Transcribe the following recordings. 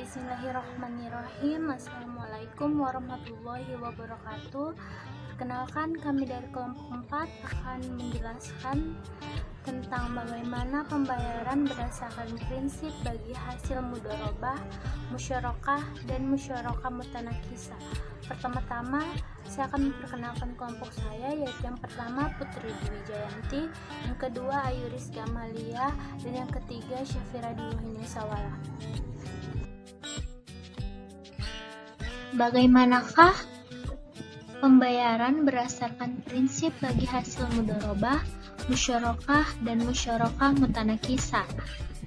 Bismillahirrahmanirrahim. Assalamualaikum warahmatullahi wabarakatuh. Perkenalkan, kami dari kelompok 4 akan menjelaskan tentang bagaimana pembayaran berdasarkan prinsip bagi hasil mudharabah, musyarakah, dan musyarakah mutanakisah. Pertama-tama, saya akan memperkenalkan kelompok saya, yaitu yang pertama Putri Dwi Jayanti, yang kedua Ayu Rizky Amalia, dan yang ketiga Syafira Diwuhini Sawala. Bagaimanakah pembayaran berdasarkan prinsip bagi hasil mudharabah, musyarakah, dan musyarakah mutanakisah?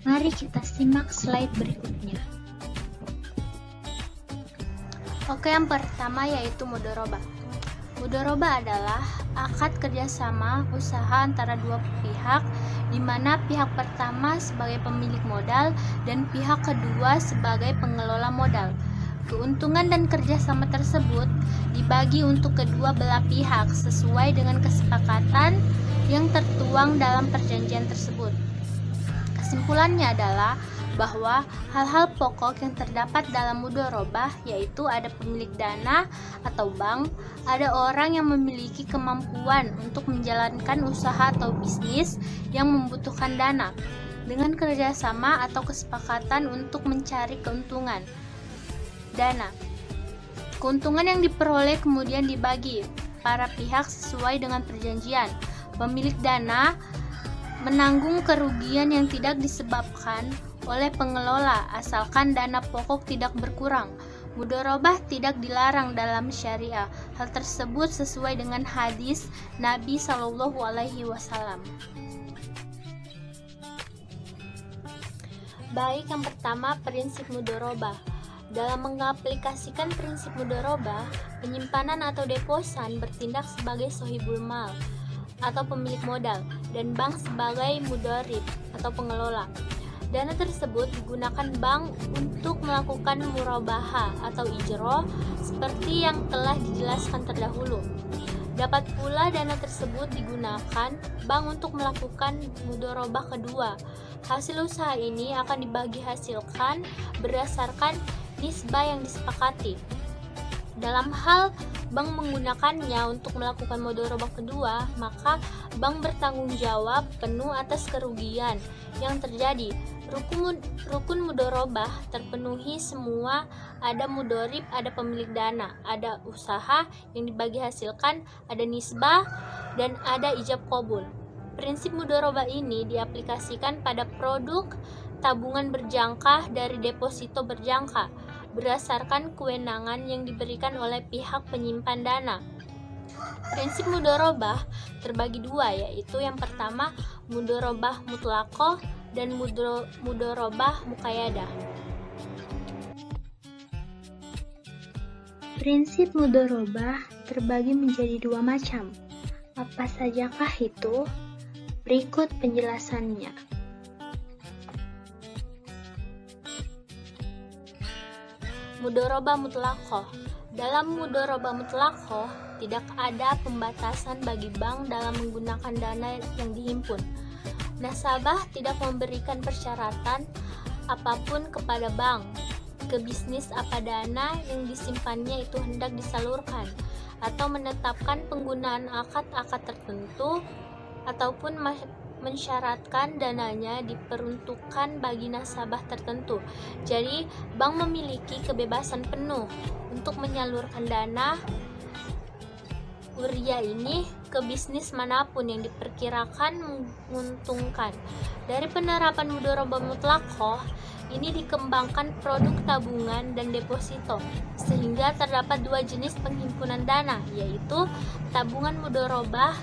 Mari kita simak slide berikutnya. Oke, yang pertama yaitu mudharabah. Mudharabah adalah akad kerjasama usaha antara dua pihak, di mana pihak pertama sebagai pemilik modal dan pihak kedua sebagai pengelola modal. Keuntungan dan kerjasama tersebut dibagi untuk kedua belah pihak sesuai dengan kesepakatan yang tertuang dalam perjanjian tersebut. Kesimpulannya adalah bahwa hal-hal pokok yang terdapat dalam mudharabah yaitu ada pemilik dana atau bank, ada orang yang memiliki kemampuan untuk menjalankan usaha atau bisnis yang membutuhkan dana, dengan kerjasama atau kesepakatan untuk mencari keuntungan. Dana. Keuntungan yang diperoleh kemudian dibagi para pihak sesuai dengan perjanjian. Pemilik dana menanggung kerugian yang tidak disebabkan oleh pengelola asalkan dana pokok tidak berkurang. Mudharabah tidak dilarang dalam syariah. Hal tersebut sesuai dengan hadis Nabi Shallallahu Alaihi Wasallam. Baik, yang pertama prinsip mudharabah. Dalam mengaplikasikan prinsip mudharabah, penyimpanan atau deposan bertindak sebagai sohibul mal atau pemilik modal, dan bank sebagai mudharib atau pengelola. Dana tersebut digunakan bank untuk melakukan murabaha atau ijroh seperti yang telah dijelaskan terdahulu. Dapat pula dana tersebut digunakan bank untuk melakukan mudharabah kedua. Hasil usaha ini akan dibagi hasilkan berdasarkan nisbah yang disepakati. Dalam hal bank menggunakannya untuk melakukan mudharabah kedua, maka bank bertanggung jawab penuh atas kerugian yang terjadi. Rukun mudharabah terpenuhi semua, ada mudharib, ada pemilik dana, ada usaha yang dibagi hasilkan, ada nisbah, dan ada ijab qabul. Prinsip mudharabah ini diaplikasikan pada produk tabungan berjangka dari deposito berjangka berdasarkan kewenangan yang diberikan oleh pihak penyimpan dana. Prinsip mudharabah terbagi dua, yaitu yang pertama mudharabah mutlaqah dan mudharabah muqayyadah. Prinsip mudharabah terbagi menjadi dua macam. Apa sajakah itu? Berikut penjelasannya. Mudharabah mutlaqah. Dalam mudharabah mutlaqah tidak ada pembatasan bagi bank dalam menggunakan dana yang dihimpun. Nasabah tidak memberikan persyaratan apapun kepada bank ke bisnis apa dana yang disimpannya itu hendak disalurkan, atau menetapkan penggunaan akad-akad tertentu, ataupun mensyaratkan dananya diperuntukkan bagi nasabah tertentu. Jadi, bank memiliki kebebasan penuh untuk menyalurkan dana uria ini ke bisnis manapun yang diperkirakan menguntungkan. Dari penerapan mudharabah mutlaqah ini dikembangkan produk tabungan dan deposito, sehingga terdapat dua jenis penghimpunan dana, yaitu tabungan mudharabah,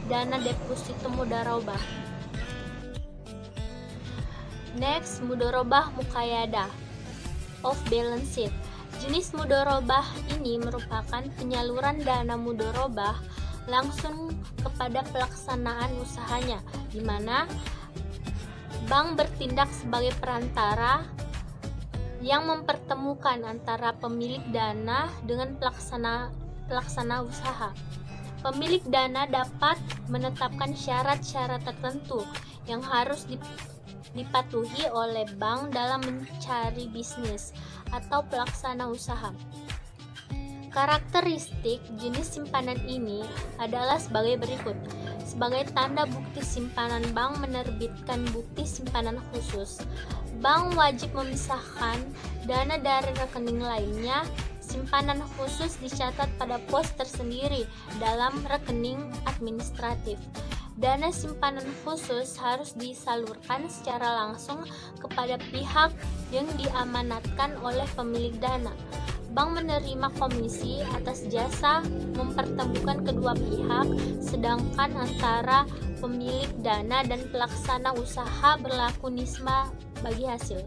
dana deposito mudharabah. Next, mudharabah muqayyadah, off balance sheet. Jenis mudharabah ini merupakan penyaluran dana mudharabah langsung kepada pelaksanaan usahanya, di mana bank bertindak sebagai perantara yang mempertemukan antara pemilik dana dengan pelaksana usaha. Pemilik dana dapat menetapkan syarat-syarat tertentu yang harus dipatuhi oleh bank dalam mencari bisnis atau pelaksana usaha. Karakteristik jenis simpanan ini adalah sebagai berikut. Sebagai tanda bukti simpanan, bank menerbitkan bukti simpanan khusus. Bank wajib memisahkan dana dari rekening lainnya. Simpanan khusus dicatat pada pos tersendiri dalam rekening administratif. Dana simpanan khusus harus disalurkan secara langsung kepada pihak yang diamanatkan oleh pemilik dana. Bank menerima komisi atas jasa mempertemukan kedua pihak, sedangkan antara pemilik dana dan pelaksana usaha berlaku nisbah bagi hasil.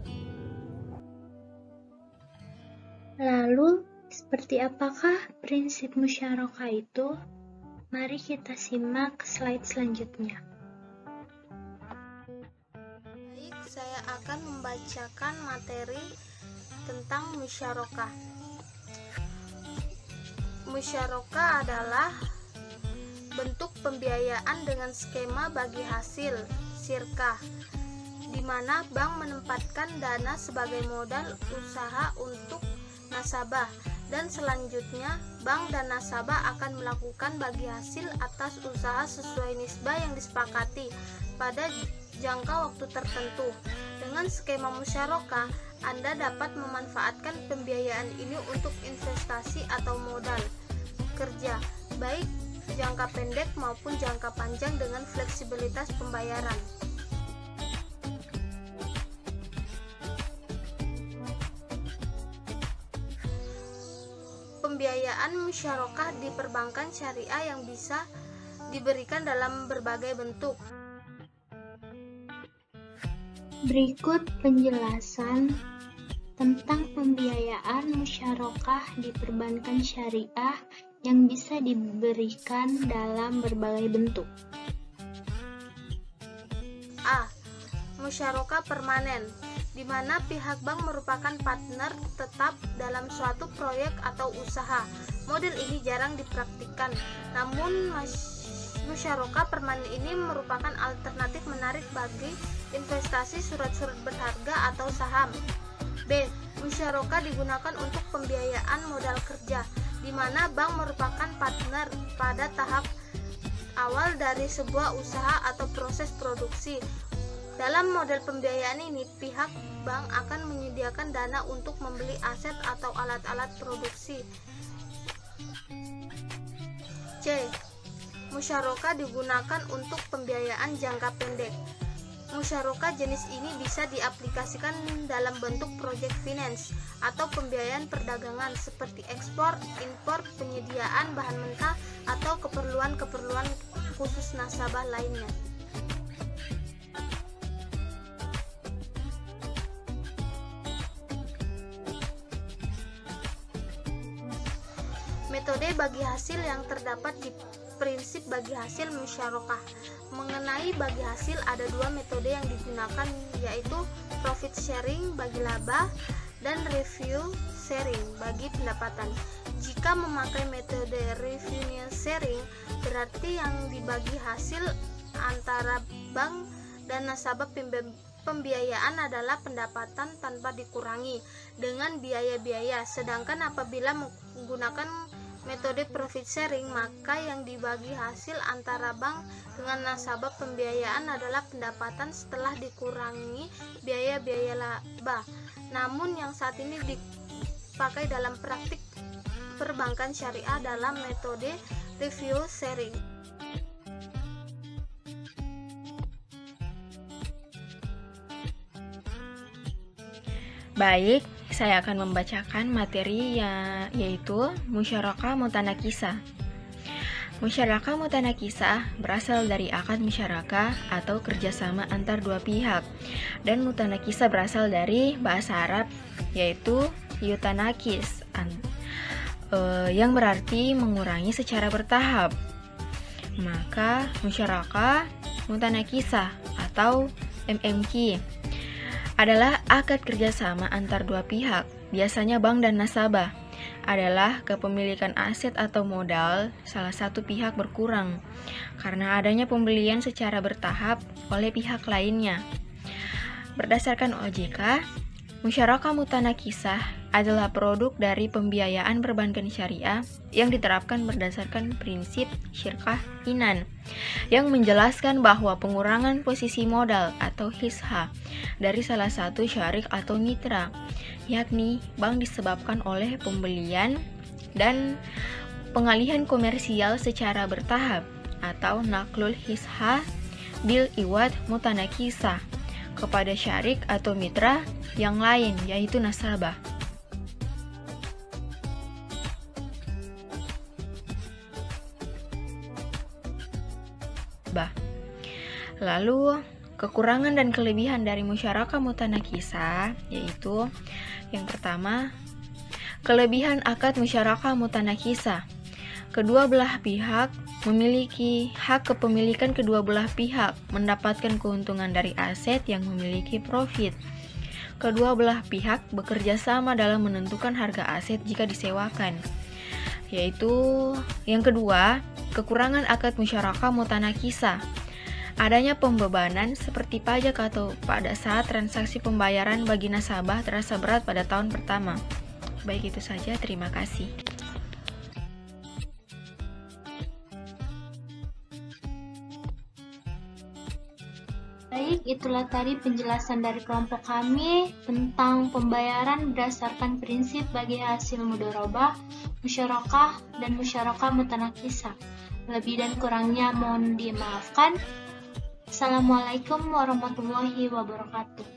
Lalu, seperti apakah prinsip musyarakah itu? Mari kita simak slide selanjutnya. Baik, saya akan membacakan materi tentang musyarakah. Musyarakah adalah bentuk pembiayaan dengan skema bagi hasil (syirkah), di mana bank menempatkan dana sebagai modal usaha untuk nasabah, dan selanjutnya bank dan nasabah akan melakukan bagi hasil atas usaha sesuai nisbah yang disepakati pada jangka waktu tertentu. Dengan skema musyarakah, Anda dapat memanfaatkan pembiayaan ini untuk investasi atau modal kerja, baik jangka pendek maupun jangka panjang dengan fleksibilitas pembayaran. Pembiayaan musyarakah di perbankan syariah yang bisa diberikan dalam berbagai bentuk. Berikut penjelasan tentang pembiayaan musyarakah di perbankan syariah yang bisa diberikan dalam berbagai bentuk. A. Musyarakah permanen, di mana pihak bank merupakan partner tetap dalam suatu proyek atau usaha. Model ini jarang dipraktikkan, namun musyarakah permanen ini merupakan alternatif menarik bagi investasi surat-surat berharga atau saham. B. Musyarakah digunakan untuk pembiayaan modal kerja, di mana bank merupakan partner pada tahap awal dari sebuah usaha atau proses produksi. Dalam model pembiayaan ini, pihak bank akan menyediakan dana untuk membeli aset atau alat-alat produksi. C. Musyarakah digunakan untuk pembiayaan jangka pendek. Musyarakah jenis ini bisa diaplikasikan dalam bentuk project finance atau pembiayaan perdagangan seperti ekspor, impor, penyediaan bahan mentah, atau keperluan-keperluan khusus nasabah lainnya. Metode bagi hasil yang terdapat di prinsip bagi hasil musyarakah. Mengenai bagi hasil, ada dua metode yang digunakan, yaitu profit sharing bagi laba dan revenue sharing bagi pendapatan. Jika memakai metode revenue sharing, berarti yang dibagi hasil antara bank dan nasabah pembiayaan adalah pendapatan tanpa dikurangi dengan biaya-biaya. Sedangkan apabila menggunakan metode profit sharing, maka yang dibagi hasil antara bank dengan nasabah pembiayaan adalah pendapatan setelah dikurangi biaya-biaya laba. Namun yang saat ini dipakai dalam praktik perbankan syariah dalam metode revenue sharing. Baik, saya akan membacakan materi yaitu musyarakah mutanakisah. Musyarakah mutanakisah berasal dari akad musyarakah atau kerjasama antar dua pihak, dan mutanakisah berasal dari bahasa Arab yaitu yutanakis, yang berarti mengurangi secara bertahap. Maka musyarakah mutanakisah atau MMQ adalah akad kerjasama antar dua pihak, biasanya bank dan nasabah, adalah kepemilikan aset atau modal salah satu pihak berkurang karena adanya pembelian secara bertahap oleh pihak lainnya. Berdasarkan OJK, musyarakah mutanakisah adalah produk dari pembiayaan perbankan syariah yang diterapkan berdasarkan prinsip syirkah inan yang menjelaskan bahwa pengurangan posisi modal atau hisha dari salah satu syarik atau mitra, yakni bank, disebabkan oleh pembelian dan pengalihan komersial secara bertahap atau naklul hisha bil iwad mutanakisah kepada syarik atau mitra yang lain, yaitu nasabah. Lalu, kekurangan dan kelebihan dari musyarakah mutanakisah yaitu yang pertama, kelebihan akad musyarakah mutanakisah. Kedua belah pihak memiliki hak kepemilikan, kedua belah pihak mendapatkan keuntungan dari aset yang memiliki profit. Kedua belah pihak bekerja sama dalam menentukan harga aset jika disewakan. Yaitu yang kedua, kekurangan akad musyarakah mutanakisah. Adanya pembebanan seperti pajak atau pada saat transaksi pembayaran bagi nasabah terasa berat pada tahun pertama. Baik, itu saja, terima kasih. Baik, itulah tadi penjelasan dari kelompok kami tentang pembayaran berdasarkan prinsip bagi hasil mudharabah, musyarakah, dan musyarakah mutanakisah. Lebih dan kurangnya mohon dimaafkan. Assalamualaikum warahmatullahi wabarakatuh.